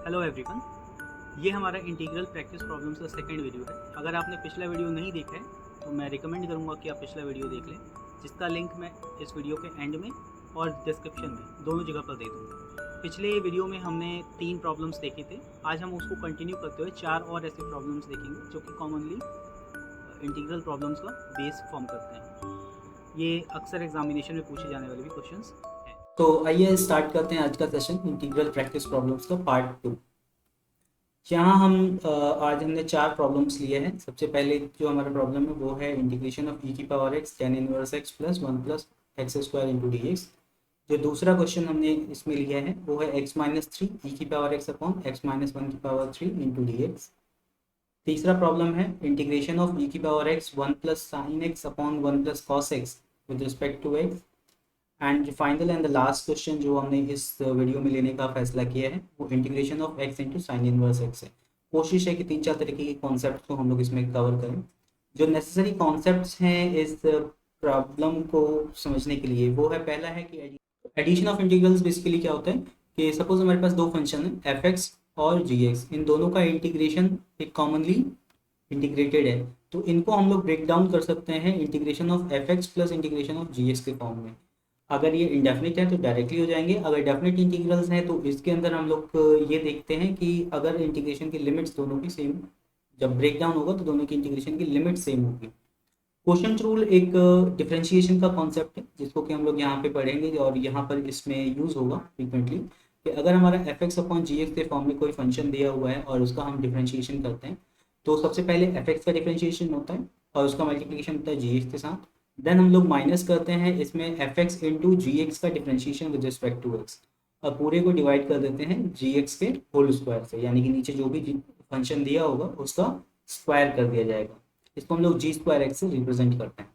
Hello everyone, ये हमारा integral practice problems का सेकंड वीडियो है। अगर आपने पिछला वीडियो नहीं देखा है तो मैं रिकमेंड करूँगा कि आप पिछला वीडियो देख लें, जिसका लिंक मैं इस वीडियो के एंड में और डिस्क्रिप्शन में दोनों जगह पर दे दूँगा। पिछले वीडियो में हमने 3 प्रॉब्लम्स देखे थे। आज हम उसको कंटिन्यू करते हुए 4 और ऐसे प्रॉब्लम्स देखेंगे जो कि कॉमनली इंटीग्रल प्रॉब्लम्स का बेस फॉर्म करते हैं। ये अक्सर एग्जामिनेशन में पूछे जाने वाले भी क्वेश्चंस हैं। तो आइए स्टार्ट करते हैं आज का सेशन इंटीग्रल प्रैक्टिस प्रॉब्लम्स का पार्ट 2। यहाँ हम आज हमने 4 प्रॉब्लम्स लिए हैं। सबसे पहले जो हमारा प्रॉब्लम है वो है इंटीग्रेशन ऑफ ई की power x tan inverse x plus 1 plus x square into d x. जो दूसरा क्वेश्चन हमने इसमें लिया है वो है x माइनस 3 ई की power x upon x minus 1 की पावर 3 इंटू डी एक्स। तीसरा प्रॉब्लम है इंटीग्रेशन ऑफ ई की power x 1 plus sine x upon 1 plus cos x with respect to x. And final and the last question जो हमने इस video में लेने का फैसला किया है वो integration of x into sine inverse x है। कोशिश है कि 3-4 तरीके के कॉन्सेप्ट को हम लोग इसमें कवर करें। जो नेसेसरी कॉन्सेप्ट्स हैं इस प्रॉब्लम को समझने के लिए वो है, पहला है कि एडिशन ऑफ इंटीग्रल्स बेसिकली क्या होता है कि सपोज हमारे पास दो फंक्शन है एफ एक्स और जी एक्स, इन दोनों का इंटीग्रेशन एक कॉमनली इंटीग्रेटेड है, तो इनको हम लोग ब्रेक डाउन कर सकते हैं integration of f x plus integration of g x के फॉर्म में। अगर ये इंडेफिनिट है तो डायरेक्टली हो जाएंगे, अगर डेफिनेट इंटीग्रल्स हैं तो इसके अंदर हम लोग ये देखते हैं कि अगर इंटीग्रेशन की लिमिट्स दोनों की सेम, जब ब्रेक डाउन होगा तो दोनों की इंटीग्रेशन की लिमिट सेम होगी। क्वोशंट रूल एक डिफरेंशिएशन का कॉन्सेप्ट है जिसको कि हम लोग यहाँ पे पढ़ेंगे और यहाँ पर इसमें यूज़ होगा फ्रीक्वेंटली कि अगर हमारा एफ एक्स अपॉन जी एक्स के फॉर्म में कोई फंक्शन दिया हुआ है और उसका हम डिफरेंशिएशन करते हैं तो सबसे पहले एफ एक्स का डिफरेंशिएशन होता है और उसका मल्टीप्लिकेशन होता है जी एक्स के साथ। देन हम लोग माइनस करते हैं इसमें f x into g x का differentiation with respect to x और पूरे को डिवाइड कर देते हैं जी एक्स के होल स्क्वायर से, यानी कि नीचे जो भी फंक्शन दिया होगा उसका स्क्वायर कर दिया जाएगा। इसको हम लोग जी स्क्वायर एक्स से रिप्रेजेंट करते हैं।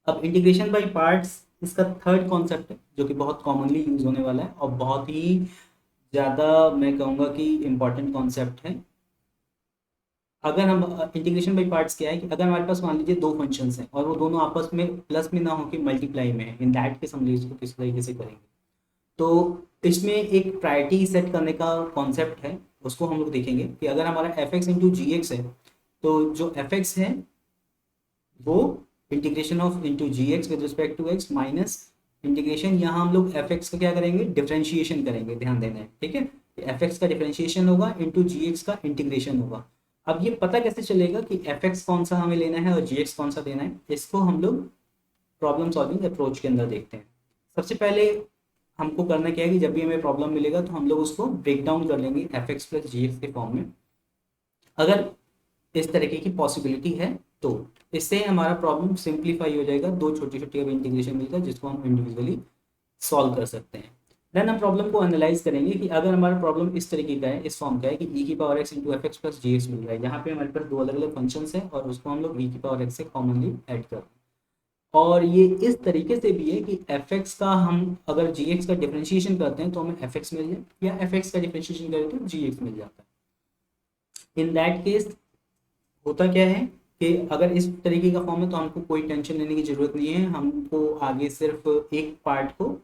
अब इंटीग्रेशन बाय पार्ट्स इसका थर्ड कॉन्सेप्ट है जो कि बहुत कॉमनली यूज होने वाला है और बहुत ही ज़्यादा मैं कहूँगा कि इम्पॉर्टेंट कॉन्सेप्ट है। अगर हम इंटीग्रेशन बाई पार्ट्स क्या है कि अगर हमारे पास मान लीजिए दो फंक्शंस हैं और वो दोनों आपस में प्लस में ना हो कि मल्टीप्लाई में है, इन दैट केस हम इसको किस तरीके से करेंगे, तो इसमें एक प्रायोरिटी सेट करने का कॉन्सेप्ट है, उसको हम लोग देखेंगे कि अगर हमारा f x into g x है तो जो एफ एक्स है वो integration of into g x with respect to x minus integration, यहाँ हम लोग एफ एक्स का क्या करेंगे, डिफरेंशिएशन करेंगे, ध्यान देना है, ठीक है। एफ एक्स का डिफरेंशिएशन होगा इंटू जी एक्स का इंटीग्रेशन होगा। अब ये पता कैसे चलेगा कि एफ एक्स कौन सा हमें लेना है और जी एक्स कौन सा देना है, इसको हम लोग प्रॉब्लम सॉल्विंग अप्रोच के अंदर देखते हैं। सबसे पहले हमको करना क्या है कि जब भी हमें प्रॉब्लम मिलेगा तो हम लोग उसको ब्रेक डाउन कर लेंगे F x plus g x के फॉर्म में। अगर इस तरीके की पॉसिबिलिटी है तो इससे हमारा प्रॉब्लम सिंप्लीफाई हो जाएगा, दो छोटी छोटी अब इंटीग्रेशन मिलकर जिसको हम इंडिविजुअली सॉल्व कर सकते हैं। देन हम प्रॉब्लम को एनालाइज करेंगे कि अगर हमारा प्रॉब्लम इस तरीके का है, इस फॉर्म का है कि ई की power x into f x plus g x मिल रहा है, यहाँ पे हमारे पास दो अलग अलग फंक्शन हैं और उसको हम लोग ई की पावर एक्स से कॉमनली ऐड कर रहे हैं। और ये इस तरीके से भी है कि एफ एक्स का हम अगर जी एक्स का डिफरेंशिएशन करते हैं तो हमें एफ एक्स मिल जाए, या एफ एक्स का डिफरेंशिएशन करें तो जी एक्स मिल जाता है। इन दैट केस होता क्या है कि अगर इस तरीके का फॉर्म है तो हमको कोई टेंशन लेने की जरूरत नहीं है, हमको आगे सिर्फ एक पार्ट को,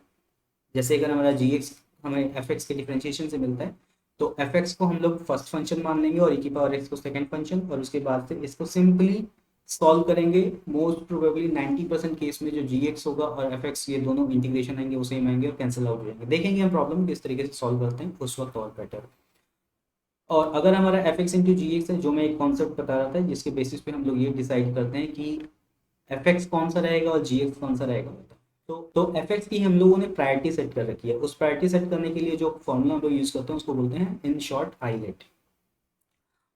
जैसे अगर हमारा जी एक्स हमें एफ एक्स के डिफरेंशिएशन से मिलता है तो एफ एक्स को हम लोग फर्स्ट फंक्शन मान लेंगे और ई की पावर एक्स को सेकंड फंक्शन, और उसके बाद से इसको सिंपली सॉल्व करेंगे। मोस्ट प्रोबेबली 90% केस में जो जी एक्स होगा और एफ एक्स ये दोनों इंटीग्रेशन आएंगे वो सेम आएंगे और कैंसिल आउट हो जाएंगे। देखेंगे हम प्रॉब्लम किस तरीके से सॉल्व करते हैं उस वक्त और बेटर। और अगर हमारा f x into g x है, जो मैं एक कॉन्सेप्ट बता रहा था जिसके बेसिस पे हम लोग ये डिसाइड करते हैं कि एफ एक्स कौन सा रहेगा और जी एक्स कौन सा रहेगा। तो एफ एक्स की हम लोगों ने प्रायोरिटी सेट कर रखी है, उस प्रायोरिटी सेट करने के लिए जो फॉर्मूला हम लोग यूज करते हैं उसको बोलते हैं इन शॉर्ट आईलेट।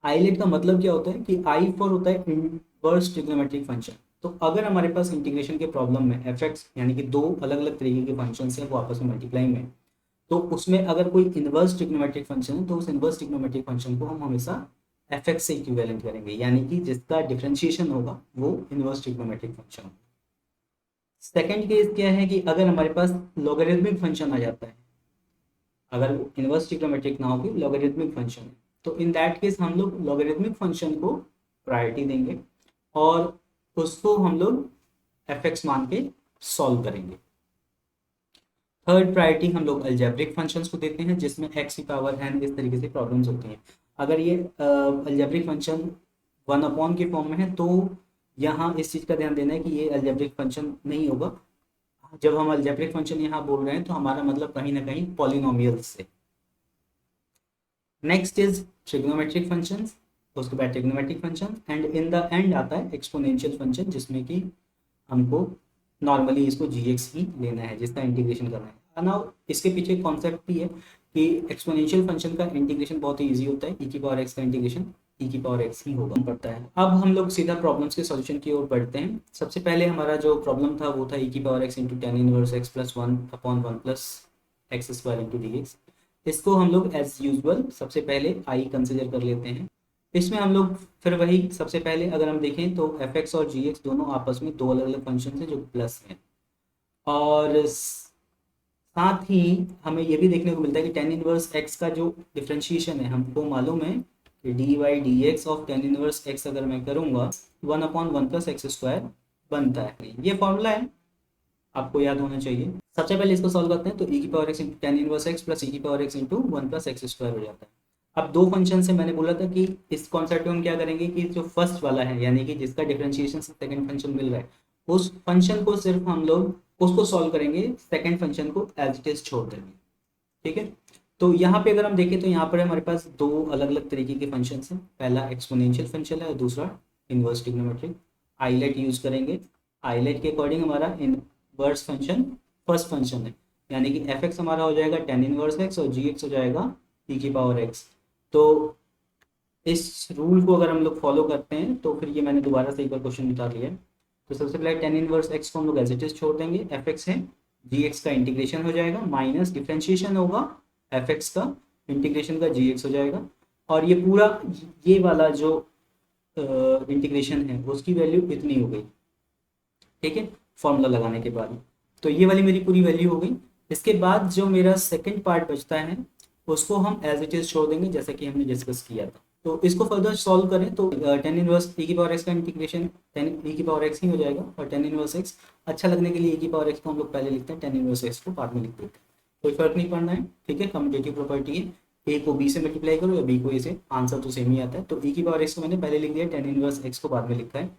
आईलेट का मतलब क्या होता है कि आई फॉर होता है इनवर्स ट्रिग्नोमेट्रिक फंक्शन। तो अगर हमारे पास इंटीग्रेशन के प्रॉब्लम में एफ एक्स यानी कि दो अलग अलग तरीके के फंक्शन हैं वो आपस में मल्टीप्लाई में, तो उसमें अगर कोई इनवर्स ट्रिग्नोमेट्रिक फंक्शन है तो उस इनवर्स ट्रिग्नोमेट्रिक फंक्शन को हम हमेशा एफ एक्स से इक्विवेलेंट करेंगे, यानी कि जिसका डिफरेंशिएशन होगा वो इनवर्स ट्रिग्नोमेट्रिक फंक्शन होगा। सेकेंड केस क्या है कि अगर हमारे पास लॉगरिथमिक फंक्शन आ जाता है, अगर इनवर्स ट्रिग्नोमेट्रिक ना होगी लॉगरिथमिक फंक्शन है, तो इन दैट केस हम लोग लॉगरिथमिक फंक्शन को प्रायोरिटी देंगे और उसको हम लोग एफ एक्स मान के सॉल्व करेंगे। थर्ड प्रायोरिटी हम लोग अलजेब्रिक फंक्शंस को देते हैं, जिसमें एक्स की पावर एन इस तरीके से प्रॉब्लम्स होती हैं। अगर ये अलजेब्रिक फंक्शन वन अपॉन के फॉर्म में है तो यहाँ इस चीज़ का ध्यान देना है कि ये अलजेब्रिक फंक्शन नहीं होगा। जब हम अलजेब्रिक फंक्शन यहाँ बोल रहे हैं तो हमारा मतलब कहीं ना कहीं पॉलिनोमियल से। नेक्स्ट इज ट्रिग्नोमेट्रिक फंक्शंस, उसके बाद trigonometric function and in the end आता है एक्सपोनेंशियल फंक्शन, जिसमें कि हमको नॉर्मली इसको gx ही लेना है, जिसका इंटीग्रेशन करना है। नाउ इसके पीछे कॉन्सेप्ट भी है कि एक्सपोनेंशियल फंक्शन का इंटीग्रेशन बहुत ही ईजी होता है, e की पावर x का इंटीग्रेशन e की पावर x ही होगा पड़ता है। अब हम लोग सीधा प्रॉब्लम्स के सॉल्यूशन की ओर बढ़ते हैं। सबसे पहले हमारा जो प्रॉब्लम था वो था e की power x into tan inverse x plus one upon one plus x square into d x. इसको हम लोग एज यूजल सबसे पहले आई कंसिडर कर लेते हैं। इसमें हम लोग फिर वही सबसे पहले अगर हम देखें तो एफ एक्स और जी एक्स दोनों आपस में दो अलग अलग फंक्शन हैं जो प्लस हैं, और साथ ही हमें ये भी देखने को मिलता है कि टेन इनवर्स एक्स का जो डिफ्रेंशिएशन है हमको मालूम है कि d y d x of tan inverse x अगर मैं करूँगा one upon one plus x square बनता है। ये फॉर्मूला है, आपको याद होना चाहिए। सबसे पहले इसको सॉल्व करते हैं तो e की power x into ten inverse x plus e की power x into one plus x square हो जाता है। अब दो फंक्शन से मैंने बोला था कि इस कॉन्सेप्ट में हम क्या करेंगे कि जो फर्स्ट वाला है यानी कि जिसका डिफरेंशिएशन से सेकंड फंक्शन मिल रहा है उस फंक्शन को सिर्फ हम लोग उसको सॉल्व करेंगे, सेकंड फंक्शन को एज इट इज छोड़ देंगे। ठीक है, तो यहाँ पे अगर हम देखें तो यहाँ पर हमारे पास दो अलग अलग तरीके के फंक्शन हैं। पहला एक्सपोनेंशियल फंक्शन है और दूसरा इनवर्स ट्रिग्नोमेट्रिक। आइलेट यूज करेंगे, आइलेट के अकॉर्डिंग हमारा इनवर्स फंक्शन फर्स्ट फंक्शन है, यानी कि एफ एक्स हमारा हो जाएगा टेन इनवर्स एक्स और जी एक्स हो जाएगा e की पावर एक्स। तो इस रूल को अगर हम लोग फॉलो करते हैं तो फिर ये मैंने दोबारा से एक बार क्वेश्चन बता लिया है। तो सबसे पहले टेन इनवर्स एक्स को हम लोग एज इट इज छोड़ देंगे, एफ एक्स है जी एक्स का इंटीग्रेशन हो जाएगा माइनस डिफ्रेंशिएशन होगा एफ एक्स का, इंटीग्रेशन का जी एक्स हो जाएगा, और ये पूरा ये वाला जो इंटीग्रेशन है उसकी वैल्यू इतनी हो गई। ठीक है, फॉर्मूला लगाने के बाद तो ये वाली मेरी पूरी वैल्यू हो गई। इसके बाद जो मेरा सेकंड पार्ट बचता है उसको हम एज इट इज छोड़ देंगे जैसा कि हमने डिस्कस किया था। तो इसको फर्दर सॉल्व करें तो टेन इनवर्स e की पावर x का इंटीग्रेशन टेन e की पावर x ही हो जाएगा, और टेन इनवर्स x अच्छा लगने के लिए e की पावर x को हम लोग पहले लिखते हैं, टेन इनवर्स x को बाद में लिख देते हैं, कोई फर्क नहीं पड़ना है। ठीक है, कम्यूटेटिव प्रॉपर्टी है, a को b से मल्टीप्लाई करो या b को a से, आंसर तो सेम ही आता है। तो e की पावर x को मैंने पहले लिख दिया, टेन इनवर्स x को बाद में लिखा है,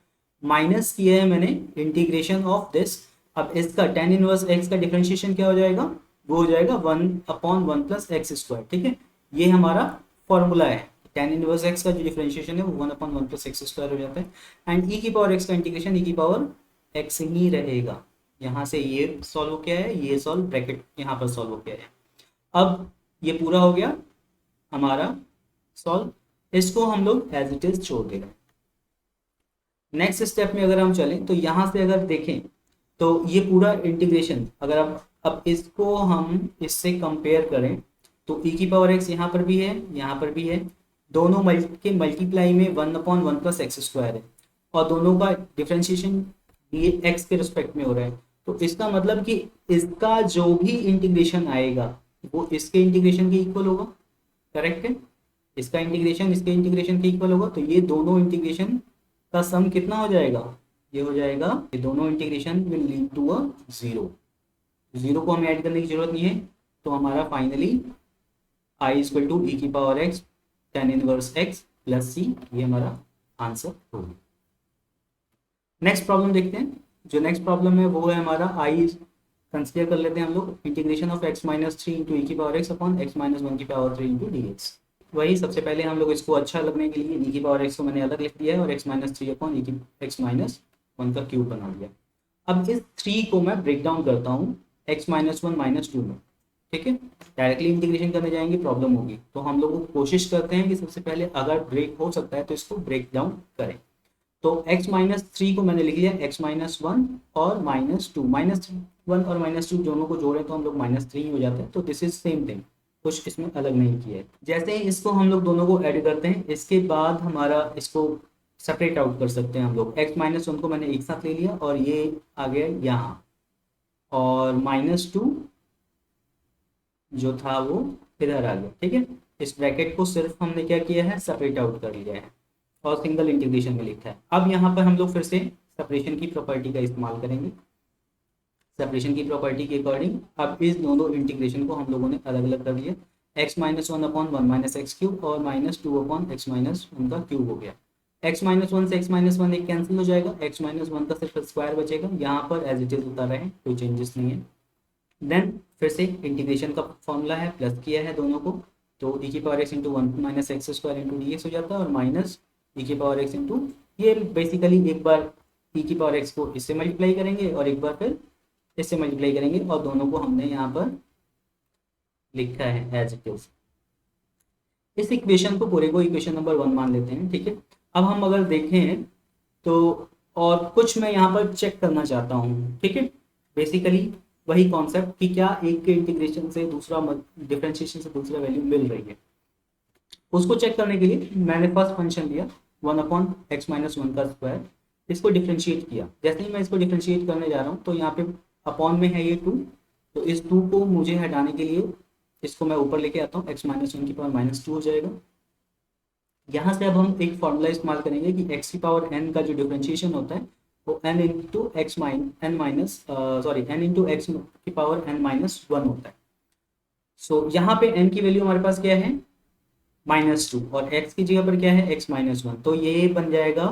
माइनस किया है मैंने इंटीग्रेशन ऑफ दिस। अब इसका टेन इनवर्स एक्स का डिफरेंशिएशन क्या हो जाएगा, वो हो जाएगा one upon one plus x square. ठीक है, ये हमारा फॉर्मूला है, टेन इनवर्स एक्स का जो डिफरेंशिएशन है वो one upon one plus x square हो जाता है, एंड ई की पावर एक्स का इंटीग्रेशन ई की पावर एक्स ही रहेगा। यहाँ से ये सॉल्व हो गया है, ये सॉल्व ब्रैकेट यहाँ पर सॉल्व हो गया है। अब ये पूरा हो गया हमारा सॉल्व, इसको हम लोग एज इट इज छोड़ देंगे। नेक्स्ट स्टेप में अगर हम चलें तो यहाँ से अगर देखें तो ये पूरा इंटीग्रेशन अगर अब इसको हम इससे कंपेयर करें तो e की पावर x यहाँ पर भी है यहाँ पर भी है, दोनों के मल्टीप्लाई में one upon one plus x square है, और दोनों का डिफरेंशिएशन ये x के रिस्पेक्ट में हो रहा है। तो इसका मतलब कि इसका जो भी इंटीग्रेशन आएगा वो इसके इंटीग्रेशन के इक्वल होगा। करेक्ट है, इसका इंटीग्रेशन इसके इंटीग्रेशन के इक्वल होगा, तो ये दोनों इंटीग्रेशन का सम कितना हो जाएगा, ये हो जाएगा, ये दोनों integration will lead to a zero. Zero को हमें ऐड करने की जरूरत नहीं है, तो हमारा finally i equal to e की power x tan inverse x plus c, ये हमारा आंसर होगा। नेक्स्ट प्रॉब्लम देखते हैं। जो नेक्स्ट प्रॉब्लम है वो है हमारा i कंसिडर कर लेते हैं हम लोग, integration of x minus three into e की power x upon x minus one की power three into d x. वही सबसे पहले हम लोग इसको अच्छा लगने के लिए e की पावर x को मैंने अलग लिख दिया है और x माइनस थ्री अपॉन ई की एक्स माइनस वन का क्यूब बना दिया। अब इस थ्री को मैं ब्रेक डाउन करता हूँ x minus one minus two में। ठीक है, डायरेक्टली इंटीग्रेशन करने जाएंगे प्रॉब्लम होगी, तो हम लोग कोशिश करते हैं कि सबसे पहले अगर ब्रेक हो सकता है तो इसको ब्रेक डाउन करें। तो x माइनस थ्री को मैंने लिख लिया x माइनस वन और माइनस टू, माइनस वन और माइनस टू दोनों को जोड़े तो हम लोग माइनस थ्री हो जाते हैं। तो दिस इज सेम थिंग, कुछ इसमें अलग नहीं किया है। जैसे ही इसको हम लोग दोनों को ऐड करते हैं इसके बाद हमारा इसको सेपरेट आउट कर सकते हैं हम लोग। x माइनस वन को मैंने एक साथ ले लिया और ये आ गया यहाँ, और माइनस टू जो था वो इधर आ गया। ठीक है, इस ब्रैकेट को सिर्फ हमने क्या किया है, सेपरेट आउट कर लिया है और सिंगल इंटीग्रेशन में लिखा है। अब यहाँ पर हम लोग फिर से सेपरेशन की प्रॉपर्टी का इस्तेमाल करेंगे। सेपरेशन की प्रॉपर्टी के अकॉर्डिंग अब इस दोनों इंटीग्रेशन को हम लोगों ने अलग अलग कर दिया। X minus one upon one minus x cube और minus two upon x minus one का क्यूब हो गया। एक्स माइनस वन से एक्स माइनस वन एक कैंसिल हो जाएगा, एक्स माइनस वन का सिर्फ स्क्वायर बचेगा, यहाँ पर एज इट इज उतारा है, कोई चेंजेस नहीं है। देन फिर से इंटीग्रेशन का फॉर्मूला है, प्लस किया है दोनों को, तो ई की power x into one minus x square into d x हो जाता है और माइनस ई की पावर एक्स इंटू, ये बेसिकली एक बार ई की पावर एक्स को इससे मल्टीप्लाई करेंगे और एक बार फिर इससे मल्टीप्लाई करेंगे और दोनों को हमने यहाँ पर लिखा है एज इट इज। इस इक्वेशन को पूरे को इक्वेशन नंबर 1 मान लेते हैं, ठीक है। अब हम अगर देखें तो और कुछ मैं यहाँ पर चेक करना चाहता हूँ, ठीक है। बेसिकली वही कॉन्सेप्ट कि क्या एक के इंटीग्रेशन से दूसरा डिफरेंशिएशन से दूसरा वैल्यू मिल रही है, उसको चेक करने के लिए मैंने फर्स्ट फंक्शन लिया 1 अपॉन एक्स माइनस वन का स्क्वायर, इसको डिफ्रेंशिएट किया। जैसे ही मैं इसको डिफ्रेंशिएट करने जा रहा हूँ तो यहाँ पे अपॉन में है ये 2, तो इस 2 को मुझे हटाने के लिए इसको मैं ऊपर लेके आता हूँ, एक्स माइनस वन की पावर माइनस 2 हो जाएगा। यहाँ से अब हम एक फॉर्मूला इस्तेमाल करेंगे कि एक्स की पावर एन का जो डिफ्रेंशिएशन होता है वो n into x n into x की पावर एन माइनस वन होता है। सो यहाँ पे एन की वैल्यू हमारे पास क्या है -2 और x की जगह पर क्या है x माइनस वन, तो ये बन जाएगा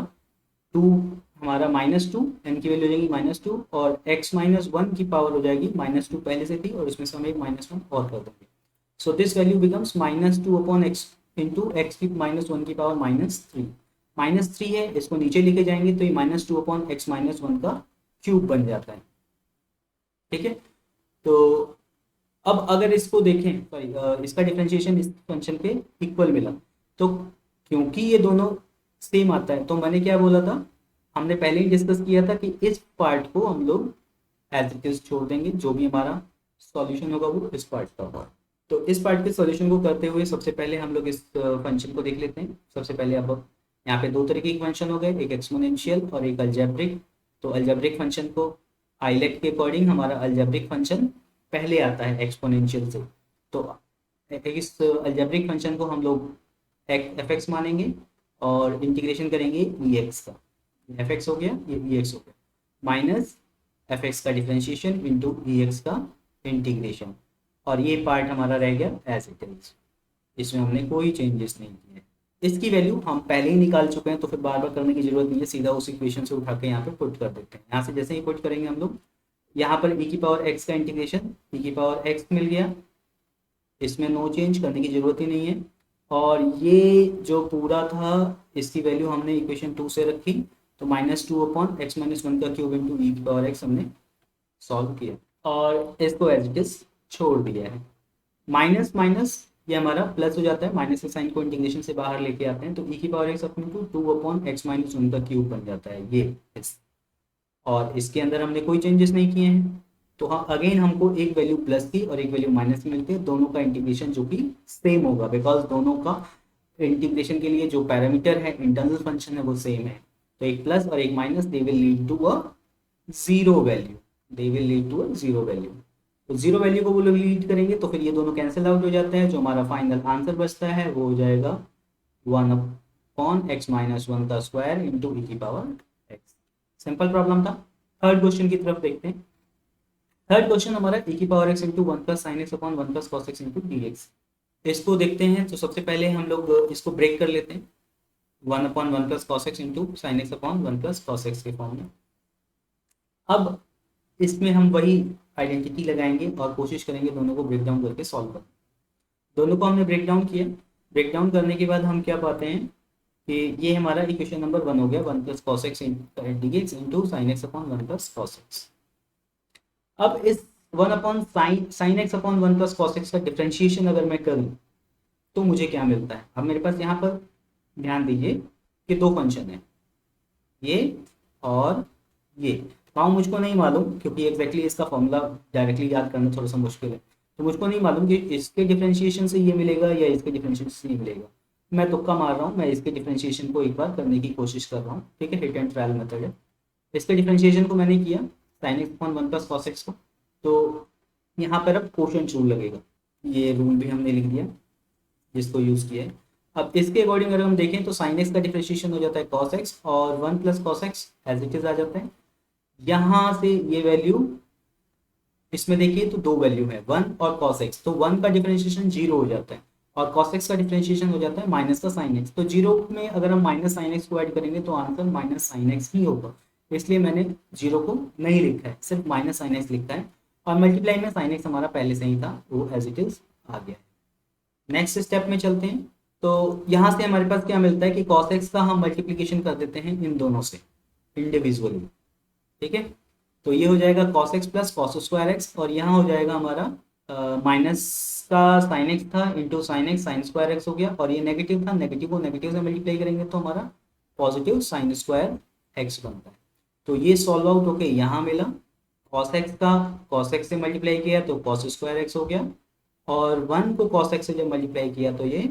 2 हमारा -2, n की वैल्यू हो जाएगी -2 और x माइनस वन की पावर हो जाएगी -2 पहले से थी और इसमें से हम एक -1 और कर देंगे। So this value becomes -2 upon x into x की माइनस वन की पावर -3 है, इसको नीचे लेके जाएंगे तो ये -2 अपॉन एक्स माइनस वन का क्यूब बन जाता है, ठीक है। तो अब अगर इसको देखें, सॉरी इसका डिफरेंशिएशन इस फंक्शन के इक्वल मिला, तो क्योंकि ये दोनों सेम आता है तो मैंने क्या बोला था, हमने पहले ही डिस्कस किया था कि इस पार्ट को हम लोग एज इट इज छोड़ देंगे, जो भी हमारा सॉल्यूशन होगा वो इस पार्ट का होगा। तो इस पार्ट के सॉल्यूशन को करते हुए सबसे पहले हम लोग इस फंक्शन को देख लेते हैं। सबसे पहले अब यहाँ पे दो तरीके के फंक्शन हो गए, एक एक्सपोनेंशियल और एक अलजेब्रिक। तो अलजेब्रिक फंक्शन को आइलेट के अकॉर्डिंग हमारा अलजेब्रिक फंक्शन पहले आता है एक्सपोनेंशियल से, तो इस अलजेब्रिक फंक्शन को हम लोग एफ एक्स मानेंगे और इंटीग्रेशन करेंगे ई एक्स का, एफ एक्स हो गया ये ई एक्स हो गया, माइनस एफ एक्स का डिफ्रेंशिएशन इंटू ई एक्स का इंटीग्रेशन, और ये पार्ट हमारा रह गया एज इट इज, इसमें हमने कोई चेंजेस नहीं किए। इसकी वैल्यू हम पहले ही निकाल चुके हैं तो फिर बार बार करने की जरूरत नहीं है, सीधा उस इक्वेशन से उठा के यहाँ पे पुट कर देते हैं। यहाँ से जैसे ही पुट करेंगे हम लोग, यहाँ पर e की पावर x का इंटीग्रेशन e की पावर x मिल गया, इसमें नो चेंज करने की जरूरत ही नहीं है। और ये जो पूरा था इसकी वैल्यू हमने इक्वेशन 2 से रखी, तो -2 अपॉन एक्स माइनस वन का क्यूब इंटू ई की पावर x हमने सॉल्व किया और इसको एज इट इज छोड़ दिया है। माइनस माइनस ये हमारा प्लस हो जाता है, माइनस के साइन को इंटीग्रेशन से बाहर लेके आते हैं तो e की पावर x अपने को 2 अपॉन एक्स माइनस वन का क्यूब बन जाता है ये इस, और इसके अंदर हमने कोई चेंजेस नहीं किए हैं। तो हाँ अगेन हमको एक वैल्यू प्लस की और एक वैल्यू माइनस की मिलती है, दोनों का इंटीग्रेशन जो कि सेम होगा, बिकॉज दोनों का इंटीग्रेशन के लिए जो पैरामीटर है इंटरनल फंक्शन है वो सेम है, तो एक प्लस और एक minus they will lead to a zero value, तो जीरो वैल्यू को वो लोग लीड करेंगे तो फिर ये दोनों कैंसिल आउट हो जाते हैं, जो हमारा फाइनल आंसर बचता है वो हो जाएगा 1 अपॉन एक्स माइनस वन का स्क्वायर इंटू ई की पावर एक्स। सिंपल प्रॉब्लम था। थर्ड क्वेश्चन की तरफ देखते हैं। थर्ड क्वेश्चन हमारा e की power x into one plus sine x upon one plus cos x into d x. इसको देखते हैं तो सबसे पहले हम लोग इसको ब्रेक कर लेते हैं, 1 upon one plus cos x into sine x upon one plus cos x के फॉर्म में। अब इसमें हम वही आइडेंटिटी लगाएंगे और कोशिश करेंगे दोनों को ब्रेक डाउन करके सॉल्व कर। दोनों को हमने ब्रेक डाउन किया, ब्रेक डाउन करने के बाद हम क्या पाते हैं कि ये हमारा इक्वेशन नंबर 1 हो गया, 1 plus cos x D x into sine x upon one plus cos x. अब इस 1 upon sine x upon one plus cos x का डिफ्रेंशिएशन अगर मैं करूं तो मुझे क्या मिलता है। अब मेरे पास यहाँ पर ध्यान दीजिए कि दो फंक्शन है, ये और ये, पाँव मुझको नहीं मालूम क्योंकि एग्जैक्टली इसका फॉर्मूला डायरेक्टली याद करना थोड़ा सा मुश्किल है, तो मुझको नहीं मालूम कि इसके डिफ्रेंशिएशन से ये मिलेगा या इसके डिफ्रेंशिएशन से ये मिलेगा। मैं तुक्का मार रहा हूँ, मैं इसके डिफ्रेंशिएशन को एक बार करने की कोशिश कर रहा हूँ, ठीक है, हिट एंड ट्रायल मेथड है। इसके डिफ्रेंशिएशन को मैंने किया sign x upon one plus cos x को, तो यहाँ पर अब कोशेंट रूल लगेगा, ये रूल भी हमने लिख दिया जिसको यूज़ किया है। अब इसके अकॉर्डिंग अगर हम देखें तो साइन एक्स का डिफ्रेंशिएशन हो जाता है कॉस एक्स और one plus cos x as it is आ जाता है। यहाँ से ये वैल्यू इसमें देखिए तो दो वैल्यू है, 1 और cos x, तो 1 का डिफरेंशिएशन 0 हो जाता है और cos x का डिफरेंशिएशन हो जाता है माइनस का sin x। तो 0 में अगर हम माइनस sin x को ऐड करेंगे तो आंसर माइनस sin x ही होगा, इसलिए मैंने 0 को नहीं लिखा है, सिर्फ माइनस sin x लिखा है। और मल्टीप्लाई में sin x हमारा पहले से ही था, वो एज इट इज आ गया। नेक्स्ट स्टेप में चलते हैं। तो यहाँ से हमारे पास क्या मिलता है कि cos x का हम मल्टीप्लीकेशन कर देते हैं इन दोनों से इंडिविजुअली, ठीक है। तो ये हो जाएगा cos x plus cos square x, और यहाँ हो जाएगा हमारा माइनस का साइन एक्स था into sine x, sine square x हो गया, और ये नेगेटिव था, नेगेटिव को नेगेटिव से मल्टीप्लाई करेंगे तो हमारा पॉजिटिव साइन स्क्वायर एक्स बनता है। तो ये सॉल्व आउट होके यहाँ मिला, cos x का cos x से मल्टीप्लाई किया तो cos स्क्वायर एक्स हो गया, और 1 को cos x से जब मल्टीप्लाई किया तो ये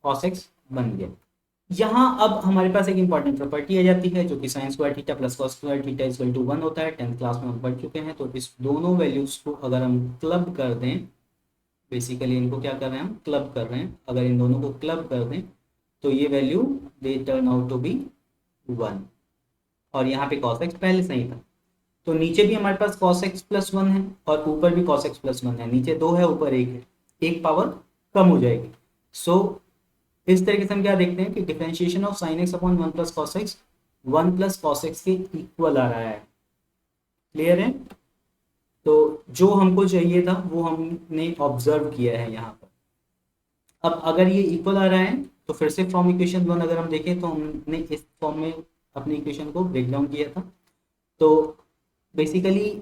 cos x बन गया। यहाँ अब हमारे पास एक इंपॉर्टेंट प्रॉपर्टी आ जाती है जो कि sine square theta plus cos square theta equal to 1 होता है। 10th क्लास में हम पढ़ चुके हैं। तो इस दोनों वैल्यूज को अगर हम क्लब कर दें, बेसिकली इनको क्या कर रहे हैं हम क्लब कर रहे हैं, अगर इन दोनों को क्लब कर दें तो ये value they turn out to be 1, और यहाँ पे cos x पहले से ही था। तो नीचे भी हमारे पास cos x प्लस 1 है और ऊपर भी cos x प्लस 1 है, नीचे 2 है ऊपर 1 है, एक पावर कम हो जाएगी। सो इस तरीके से हम क्या देखते हैं कि differentiation of sine x upon 1 plus cos x 1 plus cos x के इक्वल आ रहा है। क्लियर है? तो जो हमको चाहिए था वो हमने ऑब्जर्व किया है यहाँ पर। अब अगर ये इक्वल आ रहा है तो फिर से फ्रॉम इक्वेशन 1 अगर हम देखें तो हमने इस फॉर्म में अपनी इक्वेशन को ब्रेक डाउन किया था। तो बेसिकली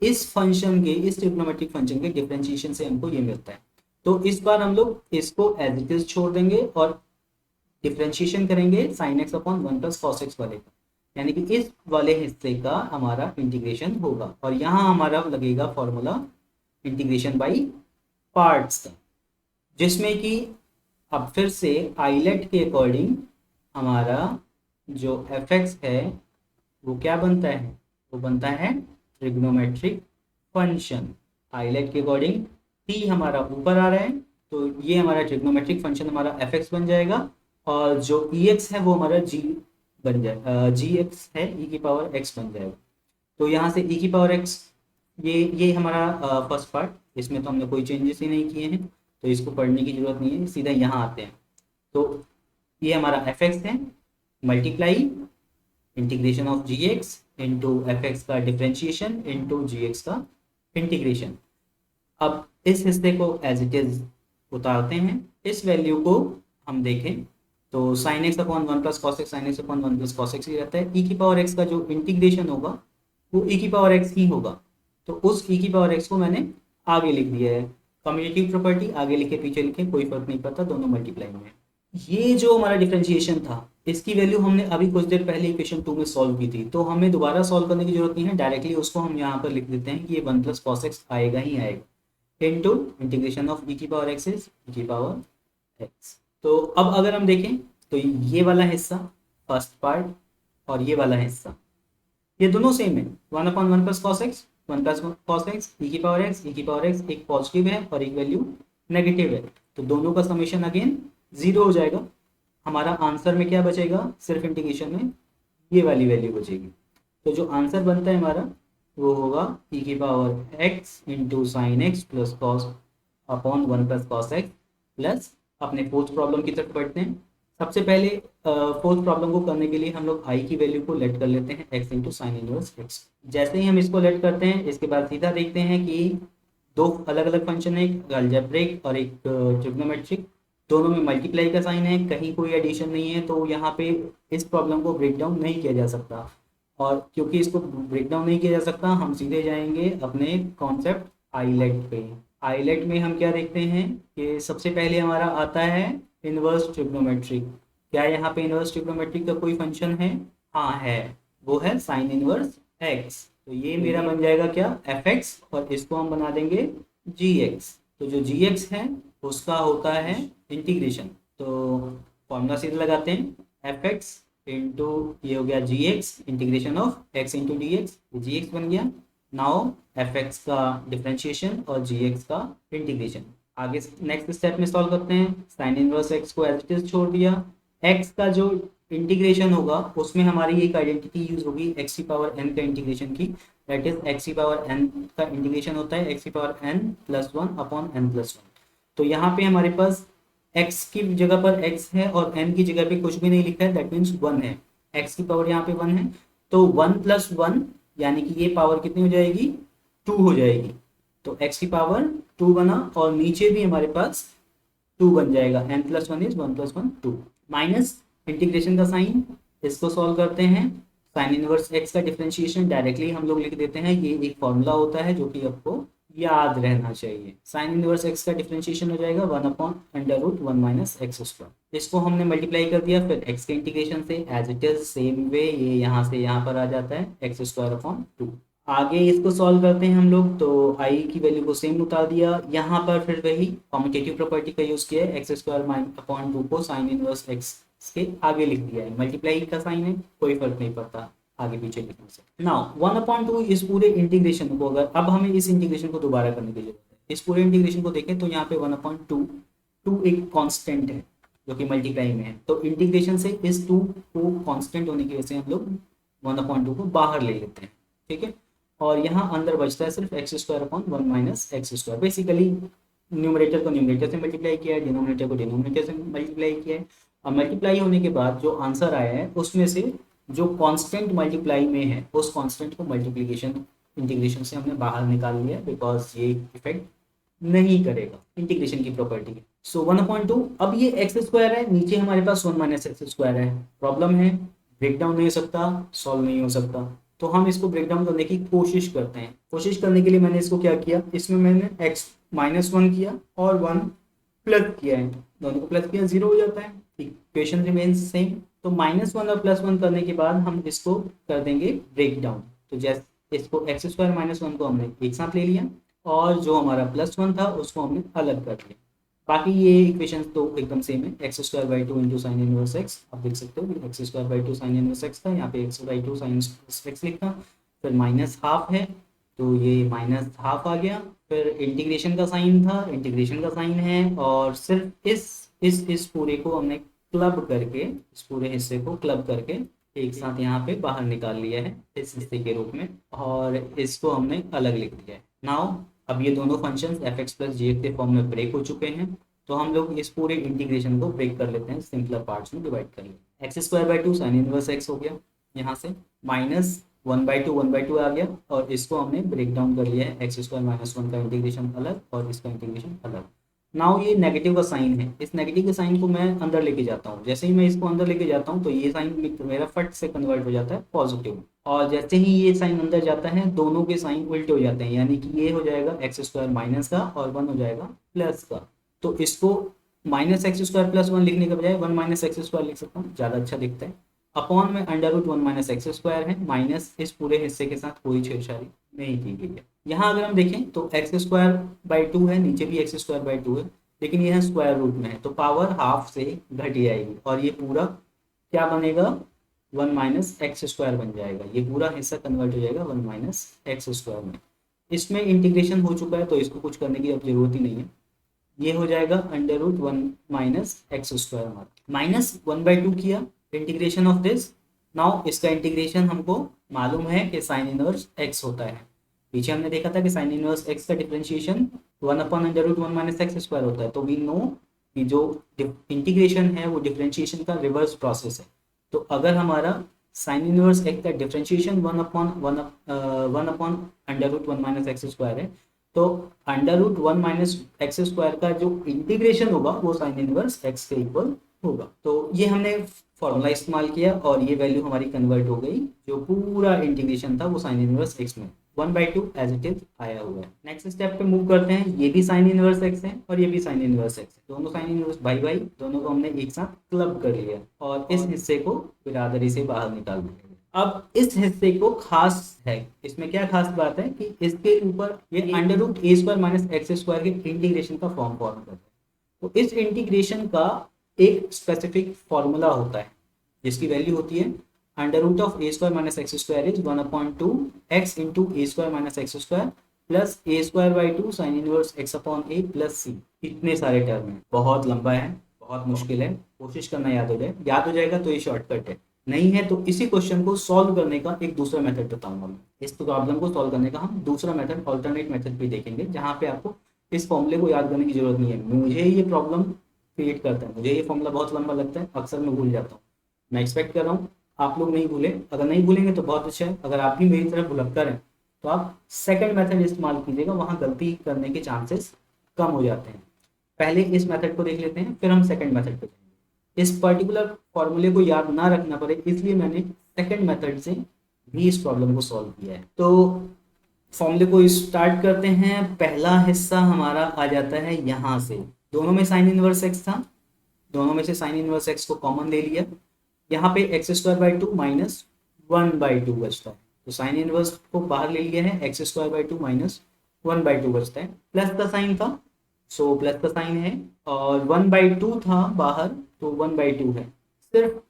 इस फंक्शन के, इस ट्रिग्नोमेट्रिक फंक्शन के डिफरेंशिएशन से हमको ये मिलता है। तो इस बार हम लोग इसको एज इट इज छोड़ देंगे और डिफरेंशिएशन करेंगे sign x upon 1 plus cos x वाले का, यानी कि इस वाले हिस्से का हमारा इंटीग्रेशन होगा, और यहाँ हमारा लगेगा फॉर्मूला इंटीग्रेशन बाई पार्ट्स का, जिसमें कि अब फिर से आइलेट के अकॉर्डिंग हमारा जो एफ एक्स है वो क्या बनता है, वो बनता है ट्रिग्नोमेट्रिक फंक्शन। आइलेट के अकॉर्डिंग टी हमारा ऊपर आ रहा है तो ये हमारा ट्रिग्नोमेट्रिक फंक्शन हमारा एफ एक्स बन जाएगा, और जो ई एक्स है वो हमारा जी बन जाए, जी एक्स है ई की पावर एक्स बन जाएगा। तो यहाँ से ई की पावर एक्स, ये हमारा फर्स्ट पार्ट, इसमें तो हमने कोई चेंजेस ही नहीं किए हैं तो इसको पढ़ने की जरूरत नहीं है, सीधा यहाँ आते हैं। तो ये हमारा एफ एक्स है, multiply integration of g x into f x का डिफ्रेंशिएशन इंटू जी एक्स का इंटीग्रेशन। अब इस हिस्से को एज इट इज उतारते हैं, इस वैल्यू को हम देखें तो sine x upon 1 plus cos x sine x upon 1 plus cos x ही रहता है। ई की पावर एक्स का जो इंटीग्रेशन होगा वो ई की पावर एक्स ही होगा, तो उस ई की पावर एक्स को मैंने आगे लिख दिया है। कम्युटेटिव प्रॉपर्टी आगे लिखे पीछे लिखे कोई फर्क नहीं पड़ता, दोनों मल्टीप्लाई में। ये जो हमारा डिफरेंशिएशन था इसकी वैल्यू हमने अभी कुछ देर पहले इक्वेशन 2 में सॉल्व की थी, तो हमें दोबारा सॉल्व करने की जरूरत नहीं है, डायरेक्टली उसको हम यहाँ पर लिख देते हैं कि ये 1 प्लस कॉस एक्स आएगा ही आएगा इनटू इंटीग्रेशन ऑफ ई की पावर एक्स इज ई की पावर एक्स। तो अब अगर हम देखें तो ये वाला हिस्सा फर्स्ट पार्ट और ये वाला हिस्सा ये दोनों सेम है, 1 upon 1 plus cos x 1 plus cos x e की पावर एक्स ई की पावर एक्स, एक पॉजिटिव है और एक वैल्यू नेगेटिव है, तो दोनों का समेशन अगेन 0 हो जाएगा। हमारा आंसर में क्या बचेगा, सिर्फ इंटीग्रेशन में ये वाली वैल्यू बचेगी। तो जो आंसर बनता है हमारा वो होगा ई की power x into sine x plus cos upon 1 plus cos x plus, अपने फोर्थ प्रॉब्लम की तरफ बढ़ते हैं। सबसे पहले फोर्थ प्रॉब्लम को करने के लिए हम लोग आई की वैल्यू को लेट कर लेते हैं x into sine inverse x. जैसे ही हम इसको लेट करते हैं इसके बाद सीधा देखते हैं कि दो अलग अलग फंक्शन है, एक अलजेब्रिक और एक ट्रिग्नोमेट्रिक, दोनों में मल्टीप्लाई का साइन है, कहीं कोई एडिशन नहीं है, तो यहाँ पे इस प्रॉब्लम को ब्रेक डाउन नहीं किया जा सकता। और क्योंकि इसको ब्रेक डाउन नहीं किया जा सकता हम सीधे जाएंगे अपने कॉन्सेप्ट आइलेट पे। आइलेट में हम क्या देखते हैं कि सबसे पहले हमारा आता है इनवर्स ट्रिग्नोमेट्रिक। क्या यहाँ पे इनवर्स ट्रिग्नोमेट्रिक का कोई फंक्शन है? हाँ है, वो है साइन इनवर्स एक्स। तो ये मेरा बन जाएगा क्या, एफ एक्स, और इसको हम बना देंगे जी एक्स। तो जो जी एक्स है उसका होता है इंटीग्रेशन, तो फॉर्मूला सीधे लगाते हैं, एफ एक्स इंटू ये हो गया g x integration of x into d x, g x बन गया। नाउ एफ एक्स का डिफ्रेंशिएशन और जी एक्स का इंटीग्रेशन। आगे नेक्स्ट स्टेप में सॉल्व करते हैं, साइन इनवर्स एक्स को एज इट इज छोड़ दिया, एक्स का जो इंटीग्रेशन होगा उसमें हमारी एक आइडेंटिटी यूज होगी एक्स की पावर एन का इंटीग्रेशन की, दैट इज एक्स की पावर n का इंटीग्रेशन होता है एक्स की पावर n+1 अपॉन n+1। तो यहाँ पे हमारे पास x की जगह पर x है और n की जगह पे कुछ भी नहीं लिखा है, दैट मीन्स 1 है। x की पावर यहाँ पे 1 है, तो 1+1 यानी कि ये पावर कितनी हो जाएगी, 2 हो जाएगी। तो x की पावर 2 बना और नीचे भी हमारे पास 2 बन जाएगा, n+1 इज 1+1 2। माइनस इंटीग्रेशन का साइन, इसको सॉल्व करते हैं। साइन इनवर्स x का डिफरेंशिएशन डायरेक्टली हम लोग लिख देते हैं, ये एक फॉर्मूला होता है जो कि आपको याद रहना चाहिए। साइन इनवर्स x का डिफरेंशिएशन हो जाएगा 1/√1 - x²। इसको हमने मल्टीप्लाई कर दिया, फिर x के इंटीग्रेशन से as it is same way ये यहाँ से यहाँ पर आ जाता है x²/2। आगे इसको सॉल्व करते हैं हम लोग, तो i की वैल्यू को सेम उतार दिया, यहाँ पर फिर वही कॉम्यूटेटिव प्रॉपर्टी का यूज किया है, x²/2 को साइन इनवर्स x के आगे लिख दिया है। मल्टीप्लाई का साइन है, कोई फर्क नहीं पड़ता आगे पीछे लिखने से। नाउ 1/2 इस पूरे इंटीग्रेशन को, अगर अब हमें इस इंटीग्रेशन को दोबारा करने की जरूरत है, इस पूरे इंटीग्रेशन को देखें तो यहाँ पे 1/2 एक कांस्टेंट है जो कि मल्टीप्लाई में है, तो इंटीग्रेशन से इस 2 को कांस्टेंट होने की वजह से हम लोग 1/2 को बाहर ले लेते हैं, ठीक है। और यहाँ अंदर बचता है सिर्फ x²/1 - x²। बेसिकली न्यूमरेटर को न्यूमरेटर से मल्टीप्लाई किया है, डिनोमिनेटर को डिनोमिनेटर से मल्टीप्लाई किया है, और मल्टीप्लाई होने के बाद जो आंसर आया है उसमें से जो कांस्टेंट मल्टीप्लाई में है उस कांस्टेंट को मल्टीप्लिकेशन इंटीग्रेशन से हमने बाहर निकाल लिया है, बिकॉज ये इफेक्ट नहीं करेगा इंटीग्रेशन की प्रॉपर्टी। सो 1/2, अब ये x² है, नीचे हमारे पास 1 - x² है। प्रॉब्लम है, ब्रेक डाउन नहीं हो सकता, सॉल्व नहीं हो सकता, तो हम इसको ब्रेक डाउन करने की कोशिश करते हैं। कोशिश करने के लिए मैंने इसको क्या किया, इसमें मैंने x-1 किया और 1 प्लस किया है, दोनों को प्लस किया 0 हो जाता है, इक्वेशन रिमेन्स सेम। तो -1 और +1 करने के बाद हम इसको कर देंगे ब्रेक डाउन। तो जैसे इसको x² - 1 को हमने एक साथ ले लिया और जो हमारा +1 था उसको हमने अलग कर दिया। बाकी ये इक्वेशन तो एकदम सेम है, x²/2 into sine inverse x, आप देख सकते हो x²/2 साइन इनवर्स x था, यहाँ पे x/2 साइन इनवर्स x लिखा, फिर -½ है तो ये -½ आ गया, फिर इंटीग्रेशन का साइन था, इंटीग्रेशन का साइन है, और सिर्फ इस पूरे को हमने क्लब करके, इस पूरे हिस्से को क्लब करके एक साथ यहाँ पे बाहर निकाल लिया है इस हिस्से के रूप में, और इसको हमने अलग लिख दिया है। नाउ अब ये दोनों फंक्शंस fx + gx के फॉर्म में ब्रेक हो चुके हैं, तो हम लोग इस पूरे इंटीग्रेशन को ब्रेक कर लेते हैं, सिंपलर पार्ट्स में डिवाइड कर लेते हैं। x²/2 साइन इनवर्स x हो गया, यहाँ से -1/2 आ गया, और इसको हमने ब्रेक डाउन कर लिया है, x² - 1 का इंटीग्रेशन अलग और इसका इंटीग्रेशन अलग। नाउ ये नेगेटिव का साइन है, इस नेगेटिव के साइन को मैं अंदर लेके जाता हूँ, जैसे ही मैं इसको अंदर लेके जाता हूँ तो ये साइन मेरा फट से कन्वर्ट हो जाता है पॉजिटिव, और जैसे ही ये साइन अंदर जाता है दोनों के साइन उल्टे हो जाते हैं, यानी कि ये हो जाएगा x² माइनस का और 1 हो जाएगा प्लस का। तो इसको -x² + 1 लिखने के बजाय 1 - x² लिख सकता हूँ, ज़्यादा अच्छा दिखता है। अपॉन में √1 - x² है, माइनस इस पूरे हिस्से के साथ कोई छेड़छाड़ी नहीं की गई है। यहाँ अगर हम देखें तो x²/2 है, नीचे भी x²/2 है, लेकिन यह स्क्वायर रूट में है तो पावर हाफ से घट जाएगी और ये पूरा क्या बनेगा, 1 - x² बन जाएगा। ये पूरा हिस्सा कन्वर्ट हो जाएगा 1 - x² में। इसमें इंटीग्रेशन हो चुका है तो इसको कुछ करने की अब जरूरत ही नहीं है, ये हो जाएगा √1 - x² हमारा। -1/2 किया इंटीग्रेशन ऑफ दिस। नाउ इसका इंटीग्रेशन हमको मालूम है कि साइन इनवर्स x होता है। पीछे हमने देखा था कि साइन इनवर्स x का डिफरेंशिएशन 1/√1 - x² होता है, तो वी नो कि जो इंटीग्रेशन है वो डिफरेंशिएशन का रिवर्स प्रोसेस है। तो अगर हमारा साइन इनवर्स x का डिफरेंशिएशन 1/√1 - x² है, तो √1 - x² का जो इंटीग्रेशन होगा वो साइन इनवर्स x के इक्वल होगा। तो ये हमने फॉर्मूला इस्तेमाल किया और ये वैल्यू हमारी कन्वर्ट हो गई, जो पूरा इंटीग्रेशन था वो साइन इनवर्स x में 1/2 एज इट इज आया हुआ है। नेक्स्ट स्टेप पे मूव करते हैं, ये भी साइन इनवर्स x है और ये भी साइन इनवर्स x है, दोनों साइन इनवर्स भाई भाई, दोनों को हमने एक साथ क्लब कर लिया और इस हिस्से को बिरादरी से बाहर निकाल दिया। अब इस हिस्से को खास है, इसमें क्या खास बात है कि इसके ऊपर ये √a² - x² के इंटीग्रेशन का फॉर्म करता है। तो इस इंटीग्रेशन का एक स्पेसिफिक फॉर्मूला होता है जिसकी वैल्यू होती है √a² - x² is 1/2 x into a² - x² plus a²/2 sine inverse x/a plus c। इतने सारे टर्म है, बहुत लंबा है, बहुत मुश्किल है, कोशिश करना याद हो जाए, याद हो जाएगा तो ये शॉर्टकट है। नहीं है तो इसी क्वेश्चन को सॉल्व करने का एक दूसरा मेथड बताऊंगा मैं। इस प्रॉब्लम को सॉल्व करने का हम दूसरा मेथड, ऑल्टरनेट मेथड भी देखेंगे, जहाँ पे आपको इस फॉर्मूले को याद करने की जरूरत नहीं है। मुझे ये प्रॉब्लम क्रिएट करता है, मुझे ये फॉर्मूला बहुत लंबा लगता है, अक्सर मैं भूल जाता हूँ। मैं एक्सपेक्ट कर रहा हूँ आप लोग नहीं भूले, अगर नहीं भूलेंगे तो बहुत अच्छा है, अगर आप भी मेरी तरफ भुलक्कर हैं तो आप सेकंड मेथड इस्तेमाल कीजिएगा, वहाँ गलती करने के चांसेस कम हो जाते हैं। पहले इस मेथड को देख लेते हैं, फिर हम सेकंड मेथड पे जाएंगे। इस पर्टिकुलर फॉर्मूले को याद ना रखना पड़े इसलिए मैंने सेकंड मेथड से भी इस प्रॉब्लम को सॉल्व किया है। तो फॉर्मूले को स्टार्ट करते हैं। पहला हिस्सा हमारा आ जाता है यहाँ से, दोनों में साइन इनवर्स एक्स था, दोनों में से साइन इनवर्स एक्स को कॉमन ले लिया, यहाँ पे x square by two minus one by to बचता है। तो साइन इनवर्स को बाहर ले लिया है, x square by two minus one by to बचता है। प्लस का साइन था, सो प्लस का साइन है, और वन बाई टू था बाहर, तो वन बाई टू है। सिर्फ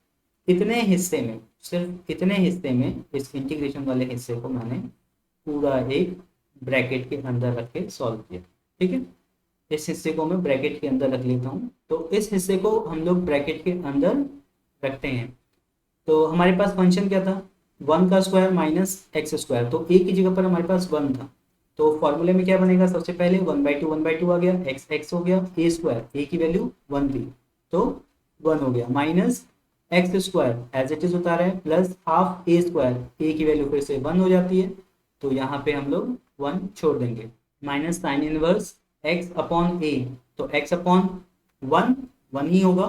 इतने हिस्से में, सिर्फ इतने हिस्से में इस इंटीग्रेशन वाले हिस्से को मैंने पूरा एक ब्रैकेट के अंदर रख के सॉल्व किया। ठीक है, इस हिस्से को मैं ब्रैकेट के अंदर रख लेता हूँ। तो इस हिस्से को हम लोग ब्रैकेट के अंदर रखते हैं। तो हमारे पास फंक्शन क्या था, वन का स्क्वायर माइनस एक्स स्क्वायर, तो ए की जगह पर हमारे पास वन था। तो फॉर्मूले में क्या बनेगा, सबसे पहले वन बाई टू आ गया, एक्स एक्स हो गया, ए स्क्वायर ए की वैल्यू वन थी तो वन हो गया, minus x square as it is होता रहा है, plus half a square, a की वैल्यू फिर से वन हो जाती है, तो यहाँ पे हम लोग वन छोड़ देंगे, minus sine inverse x upon a, तो एक्स अपॉन वन वन ही होगा,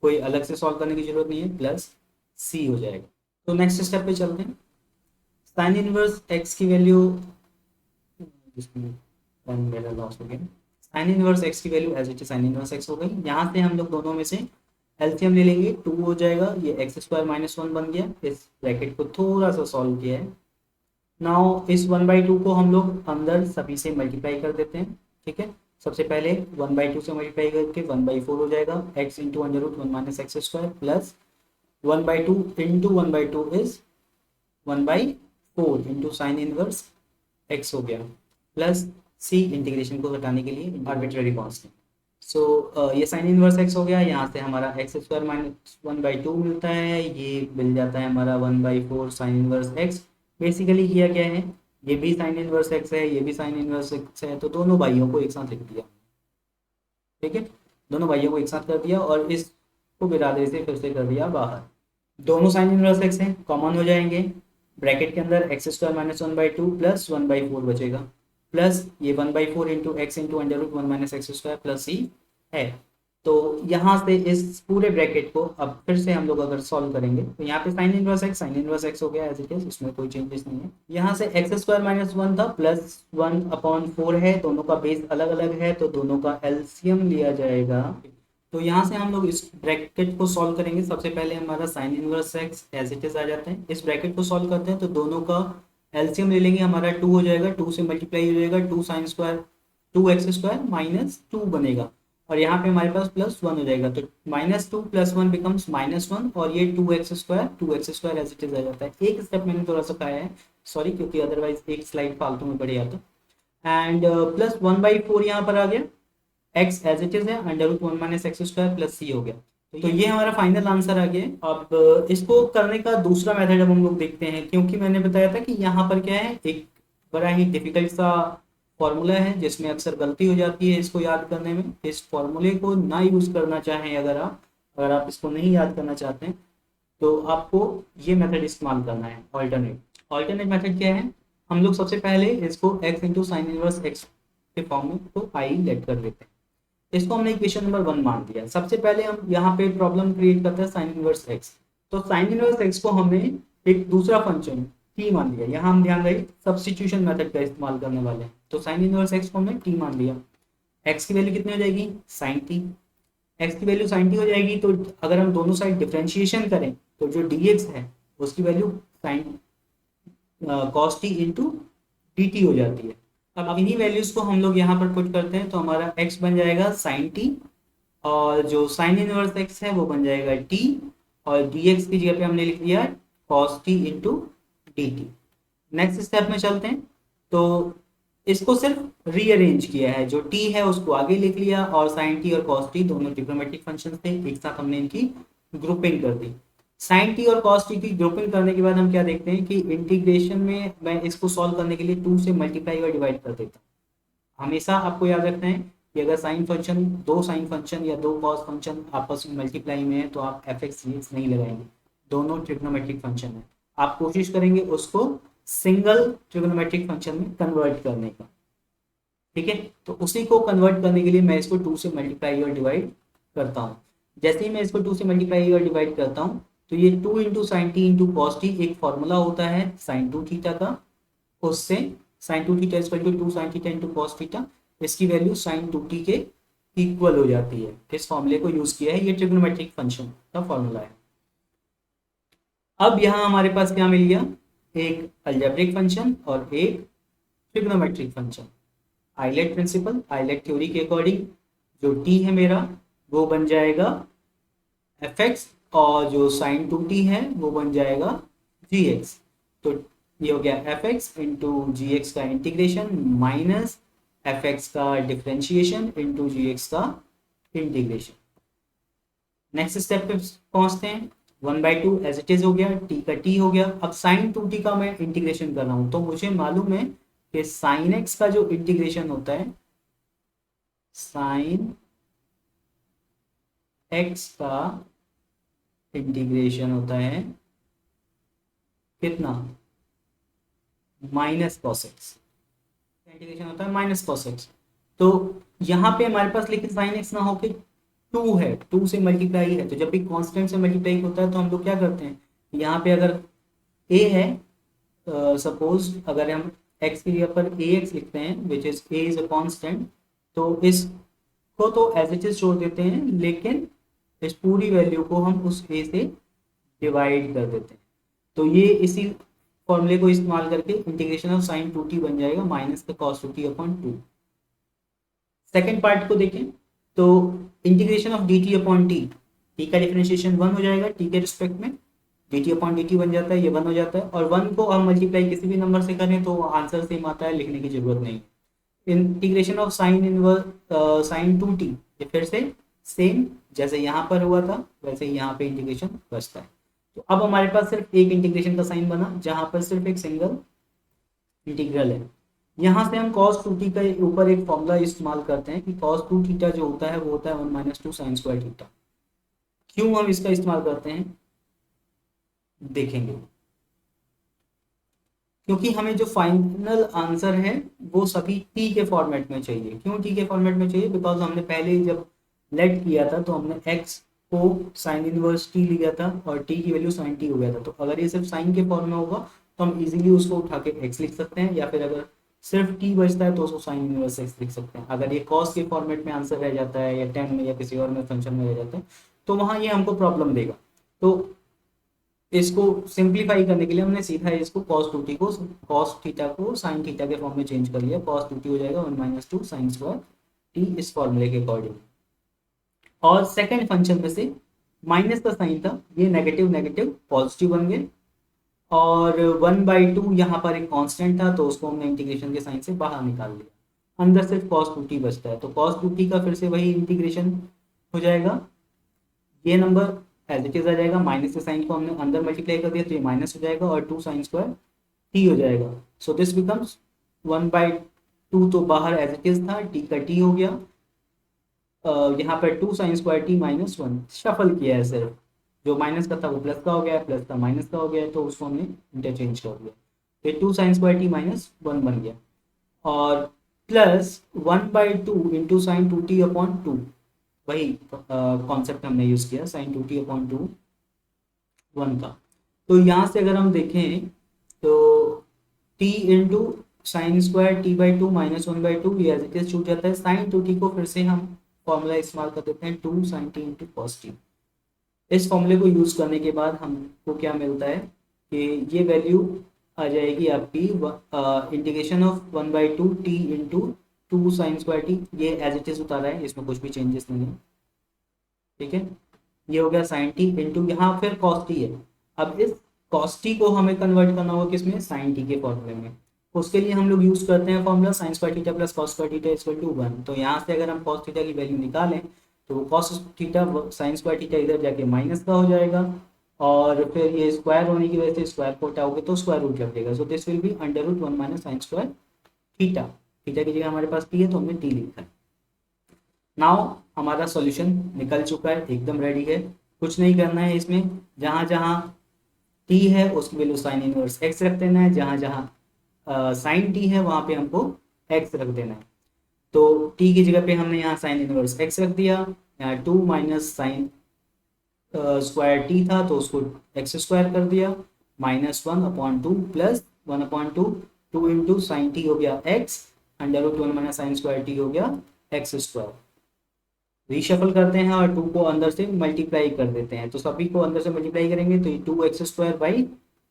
कोई अलग से सॉल्व करने की जरूरत नहीं है, प्लस सी हो जाएगा। तो नेक्स्ट स्टेप पे चलते हैं। साइन इनवर्स एक्स की वैल्यू, मेरा लॉस हो गया, साइन इनवर्स एक्स की value as it is sine inverse x हो गई। यहाँ से हम लोग दोनों में से एलसीएम ले लेंगे, टू हो जाएगा, ये एक्स स्क्वायर माइनस वन बन गया। इस ब्रैकेट को थोड़ा सा सॉल्व किया है। नाउ इस वन बाई टू को हम लोग अंदर सभी से मल्टीप्लाई कर देते हैं। ठीक है, सबसे पहले वन बाई टू से मल्टीप्लाई करके वन बाई फोर हो जाएगा, x into under root one minus x square, plus one by two into one by two is one by four into sine inverse x हो गया, plus सी integration को घटाने के लिए आर्बिट्रेरी कांस्टेंट। सो ये sign inverse x हो गया, यहाँ से हमारा x square minus one by to मिलता है, ये मिल जाता है हमारा one by four sine inverse x. Basically किया क्या है, ये भी साइन इनवर्स एक्स है, ये भी साइन इनवर्स एक्स है, तो दोनों भाइयों को एक साथ लिख दिया। ठीक है, दोनों भाइयों को एक साथ कर दिया और इसको बिरादरी से फिर से कर दिया बाहर। दोनों साइन इनवर्स एक्स हैं, कॉमन हो जाएंगे, ब्रैकेट के अंदर x square minus one by two plus one by four बचेगा, प्लस ये one by four into x into under root one minus x square plus c है। तो यहाँ से इस पूरे ब्रैकेट को अब फिर से हम लोग अगर सॉल्व करेंगे तो यहाँ पे साइन इनवर्स एक्स हो गया एज इट इज, इसमें कोई चेंजेस नहीं है। यहाँ से एक्स स्क्वायर माइनस वन था, प्लस वन अपॉन फोर है, दोनों का बेस अलग अलग है तो दोनों का एलसीएम लिया जाएगा। तो यहाँ से हम लोग इस ब्रैकेट को सॉल्व करेंगे। सबसे पहले हमारा sine inverse x as it is आ जाता है, इस ब्रैकेट को सॉल्व करते हैं तो दोनों का एलसीएम ले लेंगे, हमारा टू हो जाएगा, टू से मल्टीप्लाई हो जाएगा, two sine square two x square minus two बनेगा, और यहाँ पे हमारे पास प्लस वन हो जाएगा, तो minus two plus one becomes minus one, और ये two x square as it is आ जाता है। एक स्टेप मैंने थोड़ा सा खाया है, सॉरी, क्योंकि अदरवाइज एक स्लाइड फालतू में बढ़ जाता। And plus one by four यहाँ पर आ गया, एक्स एज इट इज है, under root one minus x square plus c हो गया। तो ये हमारा फाइनल आंसर आ गया। अब इसको करने का दूसरा मेथड अब हम लोग देखते हैं, क्योंकि मैंने बताया था कि यहाँ पर क्या है, एक बड़ा ही डिफिकल्ट सा फॉर्मूला है जिसमें अक्सर गलती हो जाती है इसको याद करने में। इस फॉर्मूले को ना यूज करना चाहें, अगर आप इसको नहीं याद करना चाहते हैं तो आपको ये मेथड इस्तेमाल करना है, ऑल्टरनेट मेथड क्या है, हम लोग सबसे पहले इसको x into sine inverse x के फॉर्म में तो आई लेट कर लेते हैं। इसको हमने इक्वेशन नंबर वन मान दिया। सबसे पहले हम यहाँ पे प्रॉब्लम क्रिएट करते हैं साइन इनवर्स एक्स, तो साइन इनवर्स एक्स को हमने एक दूसरा फंक्शन टी मान लिया। यहाँ हम ध्यान रहे सब्स्टिट्यूशन मेथड का इस्तेमाल करने वाले हैं, तो साइन इनवर्स एक्स को हमने टी मान लिया। एक्स की वैल्यू कितनी हो जाएगी, साइन टी, एक्स की वैल्यू साइन टी हो जाएगी, तो अगर हम दोनों साइड डिफ्रेंशिएशन करें तो जो डी एक्स है उसकी value sine cos T into D T हो जाती है। अब इन्हीं वैल्यूज को हम लोग यहाँ पर पुट करते हैं तो हमारा x बन जाएगा साइन टी, और जो साइन इनवर्स x है वो बन जाएगा t, और dx की जगह पे हमने लिख दिया cos t into D T. Next step में चलते हैं, तो इसको सिर्फ रीअरेंज किया है, जो t है उसको आगे लिख लिया, और साइन t और cos t दोनों ट्रिग्नोमेट्रिक फंक्शंस थे, एक साथ हमने इनकी ग्रुपिंग कर दी। साइन टी और कॉस टी की ग्रुपिंग करने के बाद हम क्या देखते हैं कि इंटीग्रेशन में मैं इसको सॉल्व करने के लिए 2 से मल्टीप्लाई और डिवाइड कर देता हूँ। हमेशा आपको याद रखना है कि अगर साइन फंक्शन, दो साइन फंक्शन या दो कॉस फंक्शन आपस में मल्टीप्लाई में है तो आप एफ एक्स जी एक्स नहीं लगाएंगे, दोनों ट्रिग्नोमेट्रिक फंक्शन है। आप कोशिश करेंगे उसको सिंगल ट्रिग्नोमेट्रिक फंक्शन में कन्वर्ट करने का, ठीक है। तो उसी को कन्वर्ट करने के लिए मैं इसको 2 से मल्टीप्लाई और डिवाइड करता हूँ। जैसे ही मैं इसको 2 से मल्टीप्लाई और डिवाइड करता हूँ तो ये 2 into sine t into cos t एक फॉर्मूला होता है साइन टू थीटा का, उससे sine two theta is equal to 2 sine theta into cos theta, इसकी वैल्यू साइन टू टी के इक्वल हो जाती है। इस फॉर्मूले को यूज किया है, ये ट्रिग्नोमेट्रिक फंक्शन का फॉर्मूला है। अब यहाँ हमारे पास क्या मिल गया, एक अलजेब्रिक फंक्शन और एक trigonometric function. ILATE principle, ILATE theory के अकॉर्डिंग जो टी है मेरा वो बन जाएगा एफ एक्स, और जो साइन टू टी है वो बन जाएगा जी एक्स। तो ये हो गया F x into g x का इंटीग्रेशन माइनस एफ एक्स का डिफ्रेंशिएशन इंटू जी एक्स का इंटीग्रेशन। नेक्स्ट स्टेप पे पहुंचते हैं। 1/2 एज इट इज हो गया, टी का टी हो गया। अब साइन टू टी का मैं इंटीग्रेशन कर रहा हूं तो मुझे मालूम है कि साइन एक्स का जो इंटीग्रेशन होता है, साइन एक्स का इंटीग्रेशन होता है कितना, माइनस कॉस एक्स। इंटीग्रेशन होता है माइनस कॉस एक्स। तो यहाँ पे हमारे पास लेकिन साइन एक्स ना होके 2 है, 2 से मल्टीप्लाई है, तो जब भी कांस्टेंट से मल्टीप्लाई होता है तो हम लोग क्या करते हैं, यहाँ पे अगर a है, सपोज अगर हम x की जगह पर ए एक्स लिखते हैं which is a is a constant, तो इसको तो एज इट इज छोड़ देते हैं, लेकिन इस पूरी वैल्यू को हम उस a से डिवाइड कर देते हैं। तो ये इसी फॉर्मूले को इस्तेमाल करके integration of sine two T बन जाएगा माइनस का cos two T upon two. Second part को देखें तो integration of D T upon T, T का डिफरेंशिएशन 1 हो जाएगा, टी के रिस्पेक्ट में D T upon D T बन जाता है, ये 1 हो जाता है। और 1 को हम मल्टीप्लाई किसी भी नंबर से करें तो आंसर सेम आता है, लिखने की जरूरत नहीं। Integration of sine inverse sine two T, ये फिर से सेम जैसे यहाँ पर हुआ था वैसे ही यहाँ पे इंटीग्रेशन बचता है। तो अब हमारे पास सिर्फ एक इंटीग्रेशन का साइन बना जहां पर सिर्फ एक सिंगल इंटीग्रल है। यहाँ से हम cos 2t के ऊपर एक फॉर्मूला इस्तेमाल करते हैं कि cos 2 थीटा जो होता है वो होता है 1 माइनस 2 साइन स्क्वायर थीटा। क्यों हम इसका इस्तेमाल करते हैं देखेंगे, क्योंकि हमें जो फाइनल आंसर है वो सभी t के फॉर्मेट में चाहिए। क्यों t के फॉर्मेट में चाहिए, बिकॉज हमने पहले जब लेट किया था तो हमने x को साइन इनवर्स t लिया था और t की वैल्यू साइन t हो गया था। तो अगर ये सिर्फ साइन के फॉर्म में होगा तो हम इजीली उसको उठा के x लिख सकते हैं, या फिर अगर सिर्फ t बचता है तो उसको साइन इनवर्स x लिख सकते हैं। अगर ये cos के फॉर्मेट में आंसर रह जाता है या tan में या किसी और में फंक्शन में रह जाता है तो वहाँ ये हमको प्रॉब्लम देगा। तो इसको सिंप्लीफाई करने के लिए हमने सीधा इसको cos 2t को cos थीटा को sin थीटा के फॉर्म में चेंज कर लिया। cos 2t हो जाएगा 1 माइनस 2 साइन स्क्वायर t इस फॉर्मूले के अकॉर्डिंग। और सेकंड फंक्शन में से माइनस का साइन था, ये नेगेटिव नेगेटिव पॉजिटिव बन गए, और 1/2 यहाँ पर एक कांस्टेंट था तो उसको हमने इंटीग्रेशन के साइन से बाहर निकाल लिया। अंदर सिर्फ cos 2t बचता है, तो cos 2t का फिर से वही इंटीग्रेशन हो जाएगा। ये नंबर एज इट इज आ जाएगा, माइनस के साइन को हमने अंदर मल्टीप्लाई कर दिया तो ये माइनस हो जाएगा और 2 साइन स्क्वायर t हो जाएगा। सो दिस बिकम्स 1/2 तो बाहर एज इट इज था, t का t हो गया। यहाँ पर 2 sign square T minus 1 shuffle किया है, सिर्फ जो माइनस का था वो प्लस का हो गया, प्लस का माइनस का हो गया, तो उसको हमने इंटरचेंज कर दिया। तो 2 साइन स्क्वायर टी माइनस 1 बन गया, और plus 1/2 into sine 2t upon 2, वही कॉन्सेप्ट हमने यूज़ किया साइन 2t अपॉन 2 1 का। तो यहाँ से अगर हम देखें तो t into sine square t/2 minus 1/2 ये एज इट इज छूट जाता है। साइन 2t को फिर से हम फॉर्मूला इस्तेमाल कर देते हैं 2 sine t into cos t. इस फॉर्मूले को यूज़ करने के बाद हमको क्या मिलता है कि ये वैल्यू आ जाएगी आपकी integration of 1/2 t into 2 sign square T, ये एज इट इज उतारा है, इसमें कुछ भी चेंजेस नहीं है, ठीक है। ये हो गया साइन टी इंटू यहाँ फिर कॉस टी है। अब इस कॉस टी को हमें कन्वर्ट करना होगा किसमें, साइन टी के फॉर्मूले में। उसके लिए हम लोग यूज करते हैं formula sine square theta plus cos square theta equal to 1। तो यहाँ से अगर हम कॉस थीटा की वैल्यू निकालें तो cos theta sine square theta इधर जाके माइनस का हो जाएगा, और फिर ये स्क्वायर होने की वजह से स्क्वायर को हटाओगे तो स्क्वायर रूट लग जाएगा। So this will be under root 1 minus sine square theta. Theta की जगह हमारे पास टी है तो हमने टी लिखा है। नाउ हमारा सॉल्यूशन निकल चुका है, एकदम रेडी है। कुछ नहीं करना है इसमें, जहाँ जहाँ टी है उसकी वैल्यू साइन इनवर्स एक्स रख देना है, जहाँ जहाँ साइन टी है वहाँ पे हमको एक्स रख देना है। तो टी की जगह पे हमने यहाँ साइन इनवर्स एक्स रख दिया, यहाँ 2 माइनस साइन स्क्वायर टी था तो उसको एक्स स्क्वायर कर दिया, -1/2 प्लस 1/2, 2 इंटू साइन टी हो गया x, under root 1 minus sine square t हो गया एक्स स्क्वायर। रीशफल करते हैं और 2 को अंदर से मल्टीप्लाई कर देते हैं, तो सभी को अंदर से मल्टीप्लाई करेंगे तो ये 2x² बाई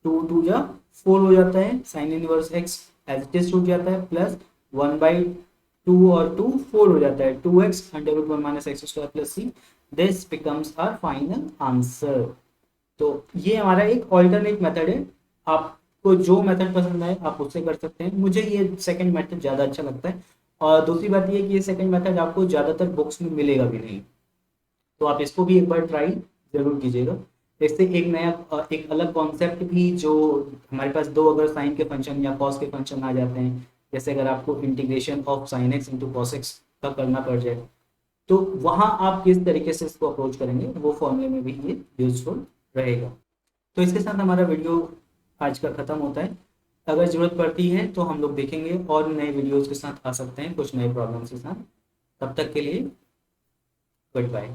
2 जा 4 हो जाता है, sine inverse x as it is छूट जाता है, प्लस 1/2 और 2 4 हो जाता है, 2x under root 1 minus x square plus c. This becomes our final answer. तो ये हमारा एक ऑल्टरनेट मेथड है, आपको जो मेथड पसंद आए आप उससे कर सकते हैं। मुझे ये सेकंड मेथड ज़्यादा अच्छा लगता है, और दूसरी बात ये कि ये सेकंड मेथड आपको ज़्यादातर बुक्स में मिलेगा भी नहीं, तो आप इसको भी एक बार ट्राई जरूर कीजिएगा। इससे एक नया एक अलग कॉन्सेप्ट भी, जो हमारे पास दो अगर साइन के फंक्शन या कॉस के फंक्शन आ जाते हैं, जैसे अगर आपको integration of sine x into cos x का करना पड़ जाए, तो वहाँ आप किस तरीके से इसको अप्रोच करेंगे वो फॉर्मूले में भी ये यूजफुल रहेगा। तो इसके साथ हमारा वीडियो आज का ख़त्म होता है। अगर ज़रूरत पड़ती है तो हम लोग देखेंगे और नए वीडियोज़ के साथ आ सकते हैं कुछ नए प्रॉब्लम्स के साथ। तब तक के लिए गुड बाय।